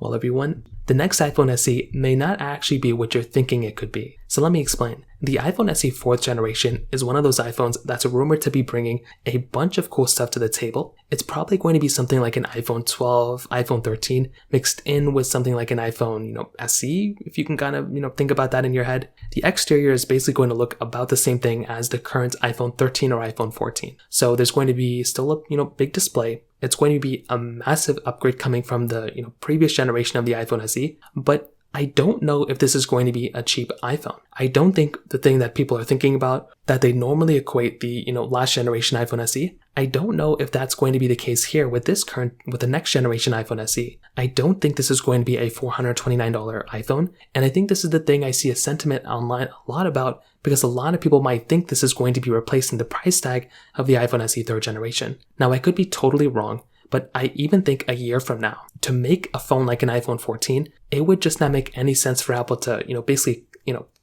Well everyone, the next iPhone SE may not actually be what you're thinking it could be. So let me explain. The iPhone SE 4th generation is one of those iPhones that's rumored to be bringing a bunch of cool stuff to the table. It's probably going to be something like an iPhone 12, iPhone 13 mixed in with something like an iPhone, SE, if you can kind of, think about that in your head. The exterior is basically going to look about the same thing as the current iPhone 13 or iPhone 14. So there's going to be still a, big display. It's going to be a massive upgrade coming from the, previous generation of the iPhone SE, but I don't know if this is going to be a cheap iPhone. I don't think the thing that people are thinking about, that they normally equate the, last generation iPhone SE, I don't know if that's going to be the case here with the next generation iPhone SE. I don't think this is going to be a $429 iPhone. And I think this is the thing I see a sentiment online a lot about, because a lot of people might think this is going to be replacing the price tag of the iPhone SE 3rd generation. Now, I could be totally wrong, but I even think a year from now, to make a phone like an iPhone 14, it would just not make any sense for Apple to, basically,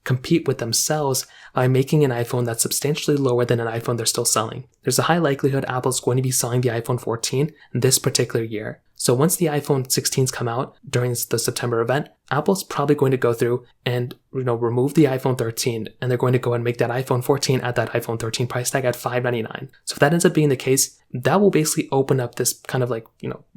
compete with themselves by making an iPhone that's substantially lower than an iPhone they're still selling. There's a high likelihood Apple's going to be selling the iPhone 14 this particular year. So once the iPhone 16s come out during the September event, Apple's probably going to go through and, remove the iPhone 13, and they're going to go and make that iPhone 14 at that iPhone 13 price tag at $599. So if that ends up being the case, that will basically open up this kind of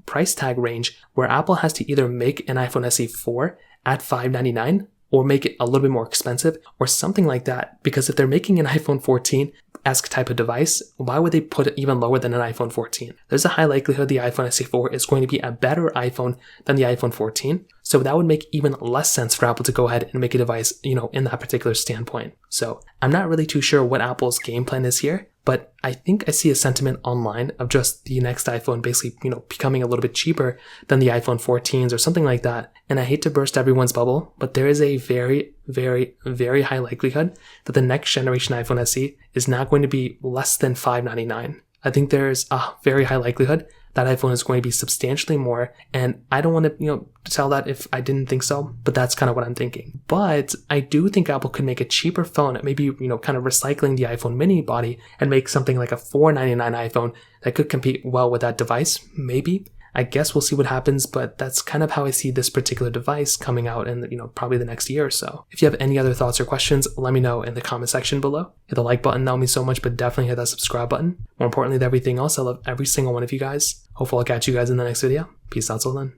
price tag range where Apple has to either make an iPhone SE 4 at $599 or make it a little bit more expensive or something like that. Because if they're making an iPhone 14-esque type of device, why would they put it even lower than an iPhone 14? There's a high likelihood the iPhone SE 4 is going to be a better iPhone than the iPhone 14. So that would make even less sense for Apple to go ahead and make a device, in that particular standpoint. So I'm not really too sure what Apple's game plan is here, but I think I see a sentiment online of just the next iPhone basically, becoming a little bit cheaper than the iPhone 14s or something like that. And I hate to burst everyone's bubble, but there is a very, very, very high likelihood that the next generation iPhone SE is not going to be less than $599. I think there's a very high likelihood that iPhone is going to be substantially more, and I don't want to, tell that if I didn't think so, but that's kind of what I'm thinking. But I do think Apple could make a cheaper phone, maybe, kind of recycling the iPhone mini body and make something like a $499 iPhone that could compete well with that device, maybe. I guess we'll see what happens, but that's kind of how I see this particular device coming out in, probably the next year or so. If you have any other thoughts or questions, let me know in the comment section below. Hit the like button, that would mean so much, but definitely hit that subscribe button. More importantly than everything else, I love every single one of you guys. Hopefully I'll catch you guys in the next video. Peace out till then.